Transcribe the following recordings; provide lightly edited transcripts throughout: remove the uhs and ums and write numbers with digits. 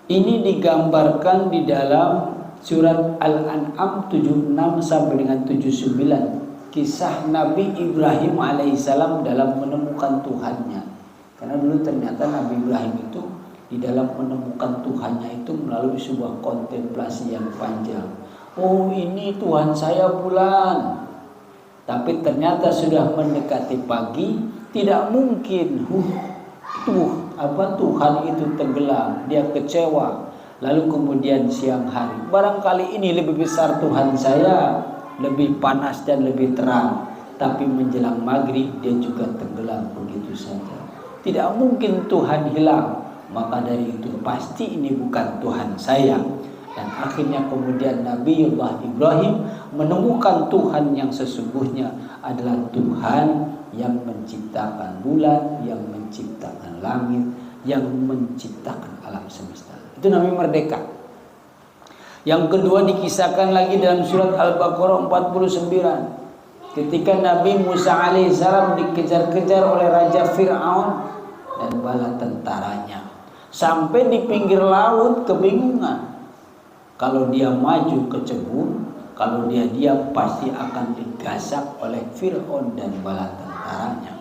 Ini digambarkan di dalam surat Al-An'am 76 sampai dengan 79. Kisah Nabi Ibrahim alaihissalam dalam menemukan Tuhannya. Karena dulu ternyata Nabi Ibrahim itu di dalam menemukan Tuhannya itu melalui sebuah kontemplasi yang panjang. Oh, ini Tuhan saya bulan. Tapi ternyata sudah mendekati pagi, tidak mungkin Tuhan itu tenggelam, dia kecewa. Lalu kemudian siang hari, barangkali ini lebih besar Tuhan saya, lebih panas dan lebih terang. Tapi menjelang maghrib dia juga tenggelam begitu saja. Tidak mungkin Tuhan hilang. Maka dari itu pasti ini bukan Tuhan saya. Dan akhirnya kemudian Nabiullah Ibrahim menemukan Tuhan yang sesungguhnya adalah Tuhan yang menciptakan bulan, yang menciptakan langit, yang menciptakan alam semesta. Itu namanya merdeka. Yang kedua dikisahkan lagi dalam surat Al-Baqarah 49. Ketika Nabi Musa alaihissalam dikejar-kejar oleh Raja Fir'aun dan bala tentaranya. Sampai di pinggir laut kebingungan. Kalau dia maju ke Cebun, kalau dia diam pasti akan digasak oleh Fir'aun dan bala tentaranya.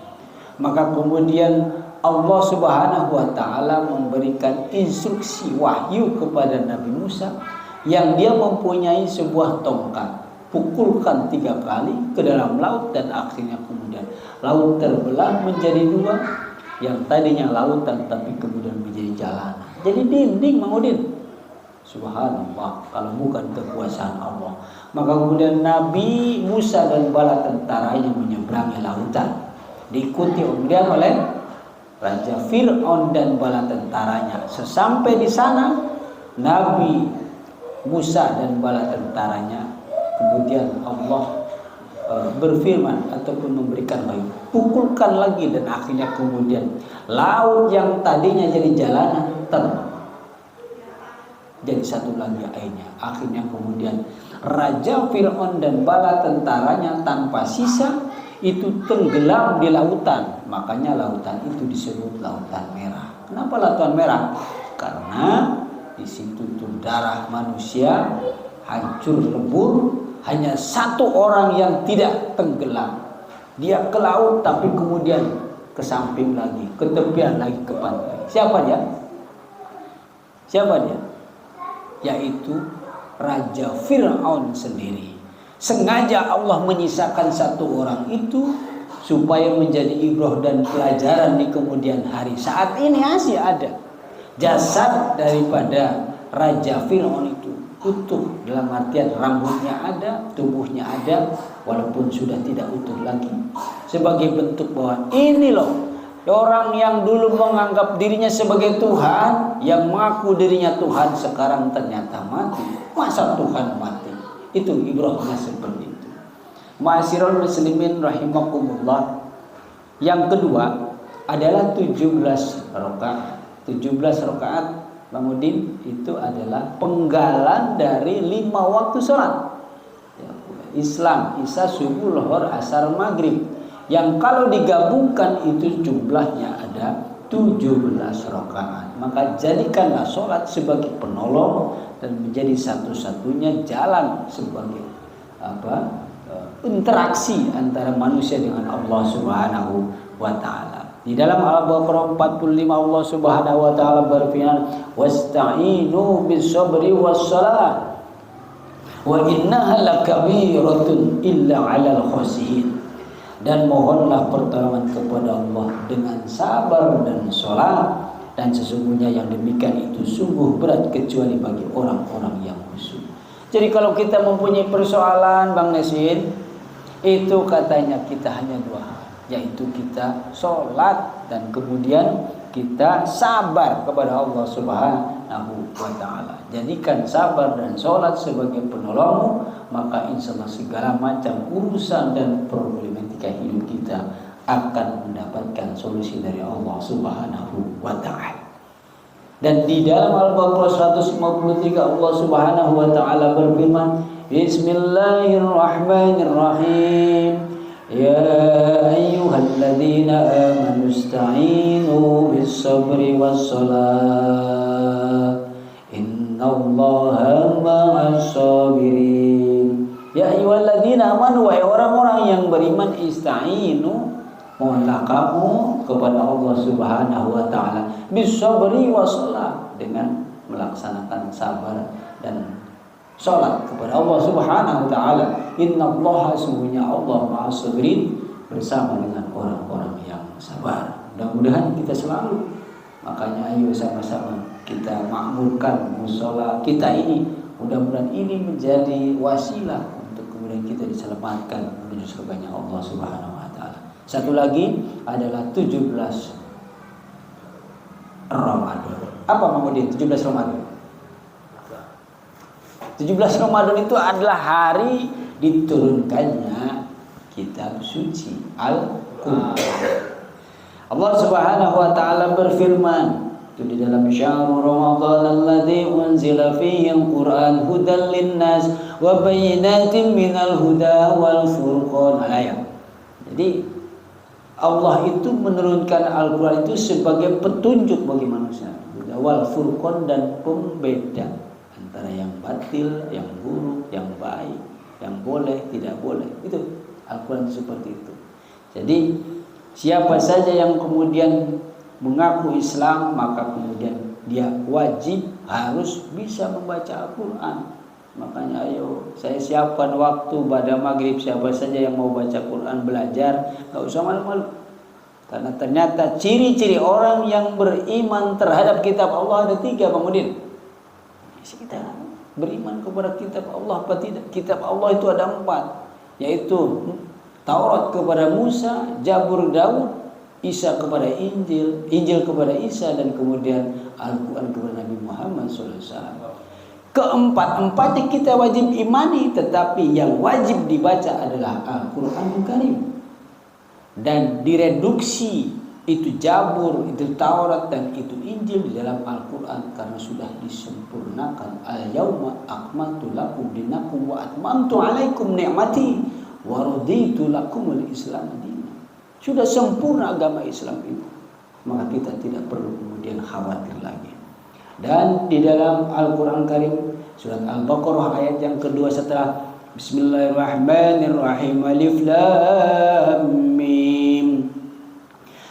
Maka kemudian Allah Subhanahu wa taala memberikan instruksi wahyu kepada Nabi Musa yang dia mempunyai sebuah tongkat. Pukulkan 3 kali ke dalam laut dan akhirnya kemudian laut terbelah menjadi 2. Yang tadinya lautan tapi kemudian menjadi jalanan. Jadi dinding, Mang Udin. Subhanallah, kalau bukan kekuasaan Allah. Maka kemudian Nabi Musa dan bala tentaranya menyeberangi lautan. Diikuti kemudian oleh Raja Fir'aun dan bala tentaranya. Sesampai di sana, Nabi Musa dan bala tentaranya, kemudian Allah berfirman ataupun memberikan wahyu, pukulkan lagi, dan akhirnya kemudian laut yang tadinya jadi jalanan terbang jadi satu lagi airnya. Akhirnya kemudian Raja Fir'aun dan bala tentaranya tanpa sisa itu tenggelam di lautan. Makanya lautan itu disebut Lautan Merah. Kenapa Lautan Merah? Karena di situ tuh darah manusia hancur lebur. Hanya satu orang yang tidak tenggelam. Dia ke laut tapi kemudian ke samping lagi, ke tepian lagi, ke pantai. Siapa dia? Siapa dia? Yaitu Raja Fir'aun sendiri. Sengaja Allah menyisakan satu orang itu supaya menjadi ibrah dan pelajaran di kemudian hari. Saat ini masih ada jasad daripada Raja Fir'aun itu utuh, dalam artian rambutnya ada, tubuhnya ada, walaupun sudah tidak utuh lagi, sebagai bentuk bahwa ini loh orang yang dulu menganggap dirinya sebagai Tuhan, yang mengaku dirinya Tuhan, sekarang ternyata mati. Masa Tuhan mati? Itu ibrahnya seperti itu. Ma'asyiral muslimin rahimakumullah. Yang kedua adalah 17 rakaat. 17 rakaat Bang itu adalah penggalan dari 5 waktu sholat. Islam, Isya, subuh, lohor, asar, maghrib. Yang kalau digabungkan itu jumlahnya ada 17 rakaat. Maka jadikanlah sholat sebagai penolong dan menjadi satu-satunya jalan sebagai interaksi antara manusia dengan Allah Subhanahu wa taala. Di dalam Al-Baqarah 45 Allah Subhanahu wa taala berfirman, "Wasta'inu bis-sabri was-salah wa innaha lakabiratun illa 'alal khashiyin." Dan mohonlah pertolongan kepada Allah dengan sabar dan salat, dan sesungguhnya yang demikian itu sungguh berat kecuali bagi orang-orang yang khusyuk. Jadi kalau kita mempunyai persoalan Bang Nesin, itu katanya kita hanya 2 hal, yaitu kita sholat dan kemudian kita sabar kepada Allah Subhanahu wa ta'ala. Jadikan sabar dan sholat sebagai penolongmu, maka insya Allah segala macam urusan dan problematika hidup kita akan mendapatkan solusi dari Allah Subhanahu wa ta'ala. Dan di dalam Al-Baqarah 153 Allah Subhanahu wa ta'ala berfirman, Bismillahirrahmanirrahim. Ya ayyuhalladzina amanu ista'inu bis-sabri was-salat innallaha ma'as sabirin. Ya ayyuhalladzina amanu, wahai orang-orang yang beriman, ista'inu, mohonlah kamu kepada Allah Subhanahu wa taala bisabri wassalah, dengan melaksanakan sabar dan salat kepada Allah Subhanahu wa taala. Innallaha, sungguhnya Allah ma'as sabirin, bersama dengan orang-orang yang sabar. Mudah-mudahan kita selalu, makanya ayo sama-sama kita makmurkan mushola kita ini. Mudah-mudahan ini menjadi wasilah untuk kemudian kita diselamatkan menuju surganya Allah Subhanahu wa taala. Satu lagi adalah 17 Ramadan. Apa Mahmudin 17 Ramadan? 17 Ramadan itu adalah hari diturunkannya kitab suci Al-Qur'an. Allah Subhanahu wa taala berfirman itu di dalam syahrul Ramadan alladzi unzila fihi al-Qur'an hudan lin-nas wa bayyinatin minal huda wal furqan. Ayat. Jadi Allah itu menurunkan Al-Quran itu sebagai petunjuk bagi manusia, wal furqan, dan pembeda antara yang batil, yang buruk, yang baik, yang boleh, tidak boleh. Itu Al-Quran seperti itu. Jadi siapa saja yang kemudian mengaku Islam, maka kemudian dia wajib harus bisa membaca Al-Quran. Makanya ayo saya siapkan waktu pada maghrib, siapa saja yang mau baca Quran, belajar, gak usah malu-malu. Karena ternyata ciri-ciri orang yang beriman terhadap kitab Allah ada 3, Bang Udin. Kita beriman kepada kitab Allah apa tidak? Kitab Allah itu ada 4, yaitu Taurat kepada Musa, Zabur Daud, Isa kepada Injil, Injil kepada Isa, dan kemudian Al-Quran kepada Nabi Muhammad SAW. Keempat-empatnya kita wajib imani, tetapi yang wajib dibaca adalah Al-Quranul Karim. Dan direduksi itu Zabur, itu Taurat, dan itu Injil di dalam Al-Quran karena sudah disempurnakan. Al-yawma akmaltu lakum dinakum wa atmamtu alaikum ni'mati wa raditu lakumul Islam dinan. Sudah sempurna agama Islam itu, maka kita tidak perlu kemudian khawatir lagi. Dan di dalam Al-Quran Karim surat Al-Baqarah ayat yang kedua setelah Bismillahirrahmanirrahim, Alif Lam Mim,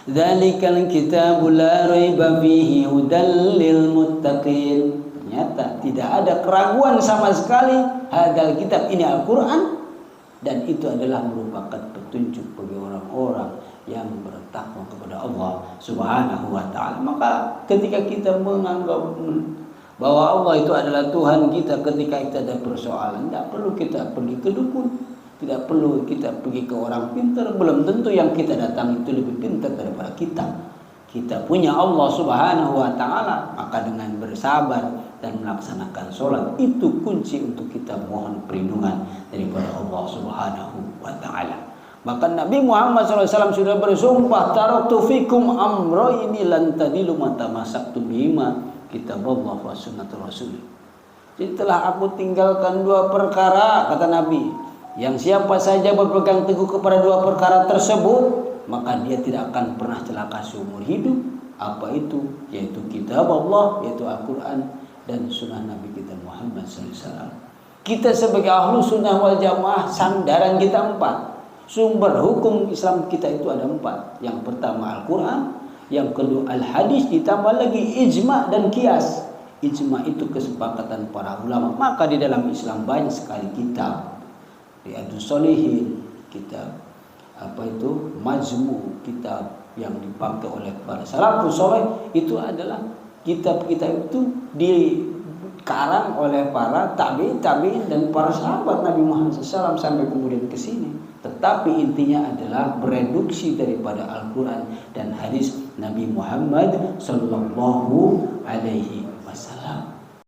Dzalikal kitabu la raiba fihi hudal lil muttaqin. Ternyata tidak ada keraguan sama sekali, hadal kitab ini Al-Quran, dan itu adalah merupakan petunjuk bagi orang-orang yang bertakwa kepada Allah Subhanahu wa taala. Maka ketika kita menganggap bahwa Allah itu adalah Tuhan kita, ketika kita ada persoalan, tidak perlu kita pergi ke dukun, tidak perlu kita pergi ke orang pintar. Belum tentu yang kita datang itu lebih pintar daripada kita. Kita punya Allah Subhanahu wa taala, maka dengan bersabar dan melaksanakan sholat itu kunci untuk kita mohon perlindungan daripada Allah Subhanahu wa taala. Bahkan Nabi Muhammad SAW sudah bersumpah, taraktu fikum amrayni lan tadilu ma tamassaktum bihima, kitabullah wa sunnatur rasul. Jadi telah aku tinggalkan 2 perkara, kata Nabi, yang siapa saja berpegang teguh kepada 2 perkara tersebut, maka dia tidak akan pernah celaka seumur hidup. Apa itu? Yaitu kitab Allah, yaitu Al-Quran, dan sunnah Nabi kita Muhammad SAW. Kita sebagai ahlu sunnah wal jamaah, sandaran kita 4. Sumber hukum Islam kita itu ada 4. Yang pertama Al-Quran, yang kedua Al-Hadis, ditambah lagi ijma dan qiyas. Ijma itu kesepakatan para ulama. Maka di dalam Islam banyak sekali kitab, Riyadhus Shalihin, kitab Majmu, kitab yang dipakai oleh para salafus saleh. Itu adalah kitab-kitab itu dikarang oleh para tabi'in dan para sahabat Nabi Muhammad SAW sampai kemudian ke sini. Tetapi intinya adalah bereduksi daripada Al-Quran dan hadis Nabi Muhammad Sallallahu Alaihi Wasallam.